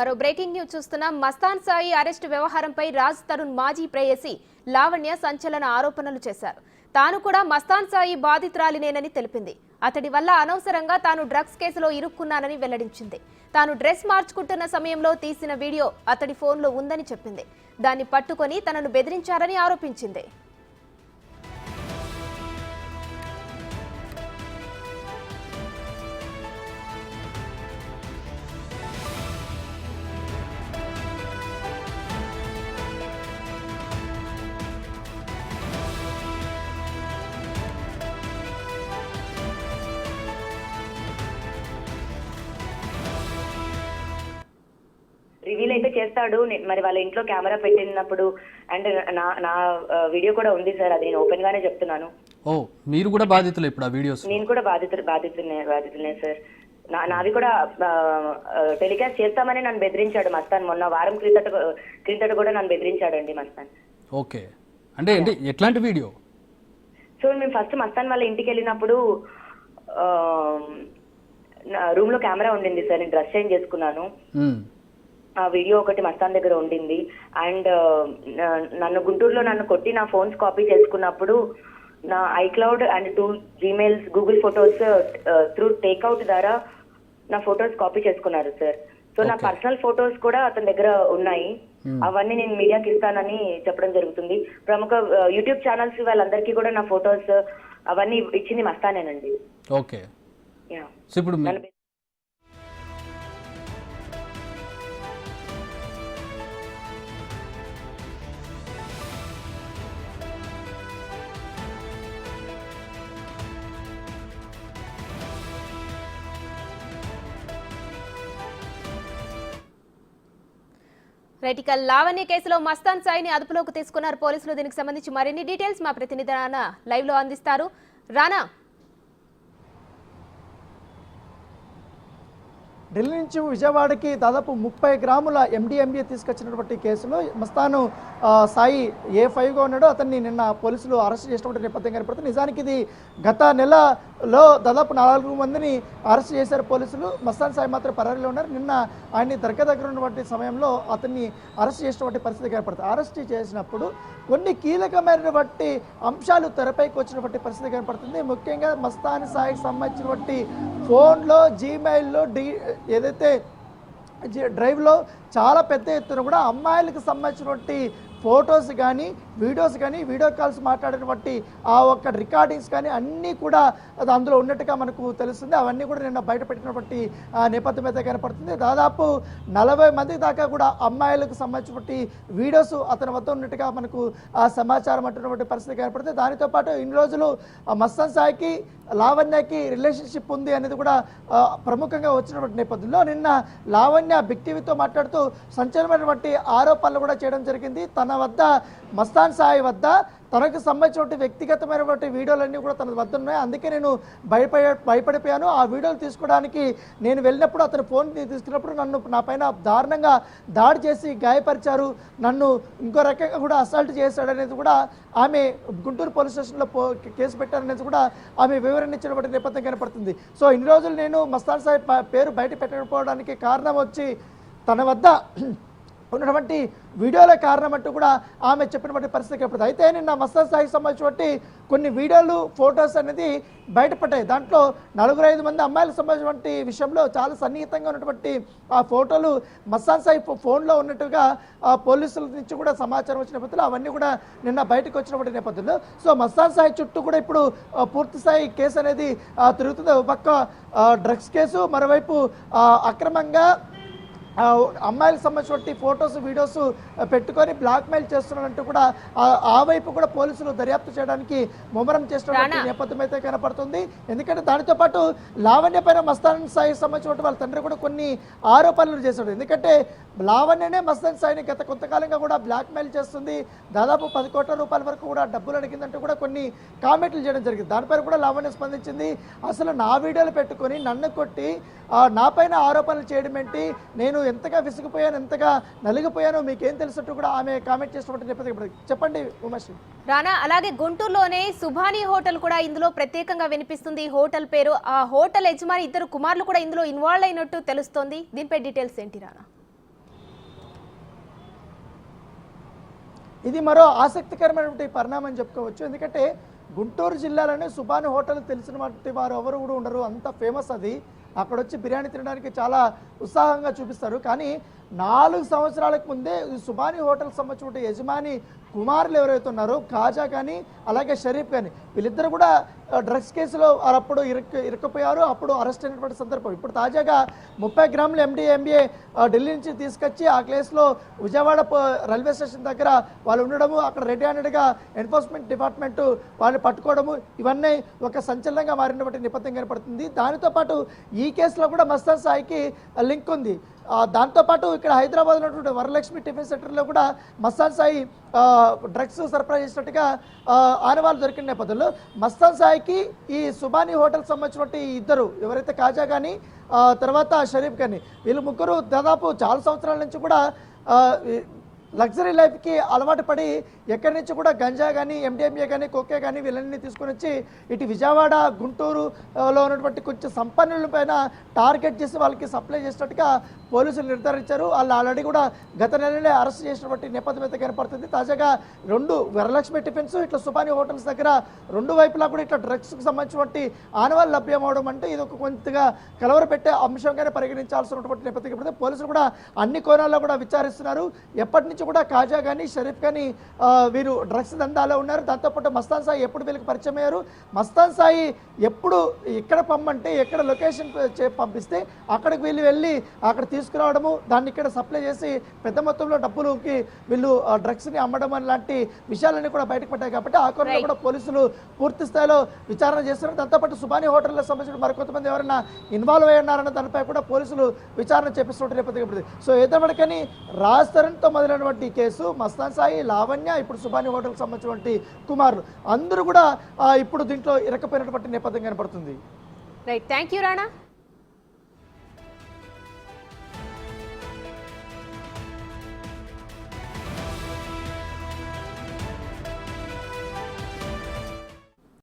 మరో breaking news చూస్తున్నాం. Mastan Sai arrest వ్యవహారంపై రాజ్ తరుణ్ మాజీ ప్రేయసి లావణ్య సంచలన ఆరోపణలు చేశారు. తాను కూడా మస్తాన్ సాయి బాధితురాలినేనని తెలిపింది. అతడి వల్ల అనవసరంగా తాను డ్రగ్స్ కేసులో ఇరుక్కున్నానని వెల్లడించింది. తాను డ్రెస్ మార్చుకుంటున్న సమయంలో తీసిన వీడియో అతడి ఫోన్లో ఉందని చెప్పింది. దాన్ని పట్టుకొని తనను బెదిరించారని ఆరోపించింది. రివీల్ అయితే చేస్తాడు. మరి వాళ్ళ ఇంట్లో కెమెరా పెట్టినప్పుడు అండ్ నా వీడియో కూడా ఉంది సార్. అది నేను ఓపెన్ గానే చెప్తున్నాను. ఓ మీరు కూడా బాధితులు ఇప్పుడు ఆ వీడియోస్? నేను కూడా బాధితులనే సార్. నావి కూడా టెలికాస్ట్ చేస్తామని నన్ను బెదిరించాడు మస్తాన్. మొన్న వారం క్రిందట కూడా నన్ను బెదిరించాడండి మస్తాన్. ఓకే, అంటే ఎట్లాంటి వీడియో? సో మేము ఫస్ట్ మస్తాన్ వాళ్ళ ఇంటికి వెళ్ళినప్పుడు రూమ్ లో కెమెరా ఉండింది సార్. నేను డ్రెస్ చేంజ్ చేసుకున్నాను. ఆ వీడియో ఒకటి మస్తాన్ దగ్గర ఉండింది. అండ్ నన్ను గుంటూరులో నన్ను కొట్టి నా ఫోన్స్ కాపీ చేసుకున్నప్పుడు నా iCloud and 2 Gmails Google photos through takeout ద్వారా నా ఫొటోస్ కాపీ చేసుకున్నారు సార్. సో నా పర్సనల్ ఫొటోస్ కూడా అతని దగ్గర ఉన్నాయి. అవన్నీ నేను మీడియాకి ఇస్తానని చెప్పడం జరుగుతుంది. ప్రముఖ యూట్యూబ్ ఛానల్స్ వాళ్ళందరికీ కూడా నా ఫొటోస్ అవన్నీ ఇచ్చింది మస్తానేనండి. ఓకే, ఇప్పుడు రైట్, లావణ్య కేసులో మస్తాన్ సాయిని అదుపులోకి తీసుకున్నారు పోలీసులు. దీనికి సంబంధించి మరిన్ని డీటెయిల్స్ మా ప్రతినిధి రానా లైవ్ లో అందిస్తారు. రానా, ఢిల్లీ నుంచి విజయవాడకి దాదాపు 30 గ్రాముల MDMA తీసుకొచ్చినటువంటి కేసులో మస్తాను సాయి A5గా ఉన్నాడు. అతన్ని నిన్న పోలీసులు అరెస్ట్ చేసినటువంటి నేపథ్యం కనపడుతుంది. నిజానికి ఇది గత నెలలో దాదాపు 4 మందిని అరెస్ట్ చేశారు పోలీసులు. మస్తాన్ సాయి మాత్రం పరారీలో ఉన్నారు. నిన్న ఆయన్ని దగ్గర ఉన్నటువంటి సమయంలో అతన్ని అరెస్ట్ చేసినటువంటి పరిస్థితి కనపడుతుంది. అరెస్ట్ చేసినప్పుడు కొన్ని కీలకమైనటువంటి అంశాలు తెరపైకి వచ్చినటువంటి పరిస్థితి కనపడుతుంది. ముఖ్యంగా మస్తాన్ సాయికి సంబంధించినటువంటి ఫోన్లో, జీమెయిల్లో, ఏదైతే డ్రైవ్లో చాలా పెద్ద ఎత్తున కూడా అమ్మాయిలకు సంబంధించినటువంటి ఫొటోస్ కానీ వీడియోస్ కానీ వీడియో కాల్స్ మాట్లాడినటువంటి ఆ ఒక్క రికార్డింగ్స్ కానీ అన్నీ కూడా అది అందులో ఉన్నట్టుగా మనకు తెలుస్తుంది. అవన్నీ కూడా నిన్న బయటపెట్టినటువంటి నేపథ్యం అయితే కనపడుతుంది. దాదాపు 40 మంది దాకా కూడా అమ్మాయిలకు సంబంధించినటువంటి వీడియోస్ అతని వద్ద ఉన్నట్టుగా మనకు ఆ సమాచారం అంటున్నటువంటి పరిస్థితి కనపడుతుంది. దానితో పాటు ఇన్ని రోజులు మస్తాన్ సాయికి లావణ్యకి రిలేషన్షిప్ ఉంది అనేది కూడా ప్రముఖంగా వచ్చినటువంటి నేపథ్యంలో నిన్న లావణ్య బిగ్ టీవీతో మాట్లాడుతూ సంచలనమైనటువంటి ఆరోపణలు కూడా చేయడం జరిగింది. తన వద్ద మస్తాన్ సాయి వద్ద తనకు సంబంధించినటువంటి వ్యక్తిగతమైనటువంటి వీడియోలన్నీ కూడా తన వద్ద ఉన్నాయి. అందుకే నేను భయపడిపోయాను. ఆ వీడియోలు తీసుకోవడానికి నేను వెళ్ళినప్పుడు అతని ఫోన్ తీసుకున్నప్పుడు నా పైన దారుణంగా దాడి చేసి గాయపరిచారు, నన్ను ఇంకో రకంగా కూడా అసాల్ట్ చేశాడనేది కూడా ఆమె గుంటూరు పోలీస్ స్టేషన్లో కేసు పెట్టారనేది కూడా ఆమె వివరణ ఇచ్చినటువంటి నేపథ్యం కనపడుతుంది. సో ఇన్ని రోజులు నేను మస్తాన్ సాయి పేరు బయట పెట్టకపోవడానికి కారణం వచ్చి తన వద్ద ఉన్నటువంటి వీడియోల కారణం అంటూ కూడా ఆమె చెప్పినటువంటి పరిస్థితి కనపడుతుంది. అయితే నిన్న మస్తాన్ సాయికి సంబంధించినటువంటి కొన్ని వీడియోలు, ఫొటోస్ అనేది బయటపడ్డాయి. దాంట్లో 4-5 మంది అమ్మాయిలకు సంబంధించినటువంటి విషయంలో చాలా సన్నిహితంగా ఉన్నటువంటి ఆ ఫోటోలు మస్తాన్ సాయి ఫోన్లో ఉన్నట్టుగా పోలీసుల నుంచి కూడా సమాచారం వచ్చిన నేపథ్యంలో అవన్నీ కూడా నిన్న బయటకు వచ్చినటువంటి నేపథ్యంలో సో మస్తాన్ సాయి చుట్టూ కూడా ఇప్పుడు పూర్తి స్థాయి కేసు అనేది తిరుగుతుంది. ఒక పక్క డ్రగ్స్ కేసు, మరోవైపు అక్రమంగా అమ్మాయిలకు సంబంధించినటువంటి ఫొటోస్, వీడియోస్ పెట్టుకొని బ్లాక్మెయిల్ చేస్తున్నారంటూ కూడా ఆ వైపు కూడా పోలీసులు దర్యాప్తు చేయడానికి ముమ్మరం చేస్తున్నటువంటి నేపథ్యం అయితే కనపడుతుంది. ఎందుకంటే దానితో పాటు లావణ్య పైన మస్తాన్ సాయికి సంబంధించినటువంటి వాళ్ళ తండ్రి కూడా కొన్ని ఆరోపణలు చేశాడు. ఎందుకంటే లావణ్యనే మస్తాన్ సాయిని గత కొంతకాలంగా కూడా బ్లాక్మెయిల్ చేస్తుంది, దాదాపు 10 కోట్ల రూపాయల వరకు కూడా డబ్బులు అడిగిందంటూ కూడా కొన్ని కామెంట్లు చేయడం జరిగింది. దానిపైన కూడా లావణ్య స్పందించింది. అసలు నా వీడియోలు పెట్టుకొని నన్ను కొట్టి నా పైన ఆరోపణలు చేయడం ఏంటి, నేను ఎంతగా విసిగిపోయాను, ఎంతగా నలిగిపోయానో మీకేం తెలుసట్టు కూడా ఆమె కామెంట్ చేసినటువంటి నేపథ్యం. చెప్పండి ఉమేష్. రానా, అలాగే గుంటూరులోనే సుభాని హోటల్ కూడా ఇందులో ప్రత్యేకంగా వినిపిస్తుంది. హోటల్ పేరు, ఆ హోటల్ యజమాని 2 కుమారులు కూడా ఇందులో ఇన్వాల్వ్ అయినట్టు తెలుస్తోంది. దీనిపై డీటెయిల్స్ ఏంటి రానా? ఇది మరో ఆసక్తికరమైనటువంటి పరిణామం చెప్పుకోవచ్చు. ఎందుకంటే గుంటూరు జిల్లాలోనే సుబాని హోటల్ తెలిసిన వారు ఎవరు కూడా ఉండరు, అంత ఫేమస్ అది. అక్కడ వచ్చి బిర్యానీ తినడానికి చాలా ఉత్సాహంగా చూపిస్తారు. కానీ 4 సంవత్సరాలకు ముందే ఈ సుబాని హోటల్ సంబంధించిన యజమాని కుమారులు ఎవరైతే ఉన్నారో కాజా కానీ అలాగే షరీఫ్ కానీ వీళ్ళిద్దరు కూడా డ్రగ్స్ కేసులో అప్పుడు ఇరుక్కుపోయారు. అప్పుడు అరెస్ట్ అయినటువంటి సందర్భం. ఇప్పుడు తాజాగా 30 గ్రాములు MDMA ఢిల్లీ నుంచి తీసుకొచ్చి ఆ కేసులో విజయవాడ రైల్వే స్టేషన్ దగ్గర వాళ్ళు ఉండడము, అక్కడ రెడీ హ్యాండెడ్గా ఎన్ఫోర్స్మెంట్ డిపార్ట్మెంట్ వాళ్ళని పట్టుకోవడము, ఇవన్నీ ఒక సంచలనంగా మారినటువంటి నేపథ్యం కనపడుతుంది. దానితో పాటు ఈ కేసులో కూడా మస్తాన్ సాయికి లింక్ ఉంది. దాంతోపాటు ఇక్కడ హైదరాబాద్ ఉన్నటువంటి వరలక్ష్మి టిఫిన్ సెంటర్లో కూడా మస్తాన్ సాయి డ్రగ్స్ సరఫరా చేసినట్టుగా ఆనవాళ్ళు దొరికిన నేపథ్యంలో మస్తాన్ సాయికి ఈ సుబాని హోటల్ సంబంధించినటువంటి ఇద్దరు ఎవరైతే కాజా కానీ తర్వాత షరీఫ్ కానీ వీళ్ళు ముగ్గురు దాదాపు చాలా సంవత్సరాల నుంచి కూడా లగ్జరీ లైఫ్కి అలవాటు పడి ఎక్కడి నుంచి కూడా గంజా కానీ MDMA కానీ కోకే కానీ వీళ్ళని తీసుకొని వచ్చి ఇటు విజయవాడ గుంటూరులో ఉన్నటువంటి కొంచెం సంపన్నుల పైన టార్గెట్ చేసి వాళ్ళకి సప్లై చేసినట్టుగా పోలీసులు నిర్ధారించారు. వాళ్ళు ఆల్రెడీ కూడా గత నెలనే అరెస్ట్ చేసినటువంటి నేపథ్యం అయితే కనపడుతుంది. తాజాగా 2 వరలక్ష్మి టిఫిన్స్ ఇట్లా సుబాని హోటల్స్ దగ్గర 2 వైపులా కూడా ఇట్లా డ్రగ్స్కి సంబంధించినటువంటి ఆనవాళ్ళు లభ్యమవడం అంటే ఇది ఒక కొంతగా కలవరపెట్టే అంశంగానే పరిగణించాల్సినటువంటి నేపథ్యం కనపడుతుంది. పోలీసులు కూడా అన్ని కోణాల్లో కూడా విచారిస్తున్నారు. ఎప్పటి నుంచి కూడా కాజా కానీ షరీఫ్ కానీ వీరు డ్రగ్స్ దందాలో ఉన్నారు. దాంతోపాటు మస్తాన్ సాయి ఎప్పుడు వీళ్ళకి పరిచయం అయ్యారు, మస్తాన్ సాయి ఎప్పుడు ఎక్కడ పంపంటే ఎక్కడ లొకేషన్ పంపిస్తే అక్కడికి వీళ్ళు వెళ్ళి అక్కడ తీసుకురావడము, దాన్ని ఇక్కడ సప్లై చేసి పెద్ద మొత్తంలో డబ్బులకి వీళ్ళు డ్రగ్స్ని అమ్మడం లాంటి విషయాలన్నీ కూడా బయటకు పడ్డాయి. కాబట్టి ఆ కోణంలో కూడా పోలీసులు పూర్తి స్థాయిలో విచారణ చేస్తున్నారు. దాంతోపాటు సుబాని హోటల్లో సంబంధించిన మరికొంతమంది ఎవరైనా ఇన్వాల్వ్ అయి ఉన్నారన్న దానిపై కూడా పోలీసులు విచారణ చేపిస్తున్న నేపథ్యం. సో ఏదైనా రాజ్ తరుణ్తో మొదలైనటువంటి కేసు మస్తాన్ సాయి, లావణ్య, ఇప్పుడు సుబాని హోటల్ సంబంధించినటువంటి కుమారులు అందరూ కూడా ఇప్పుడు దీంట్లో ఇరకపోయినటువంటి నేపథ్యం కనపడుతుంది. Right, thank you Rana.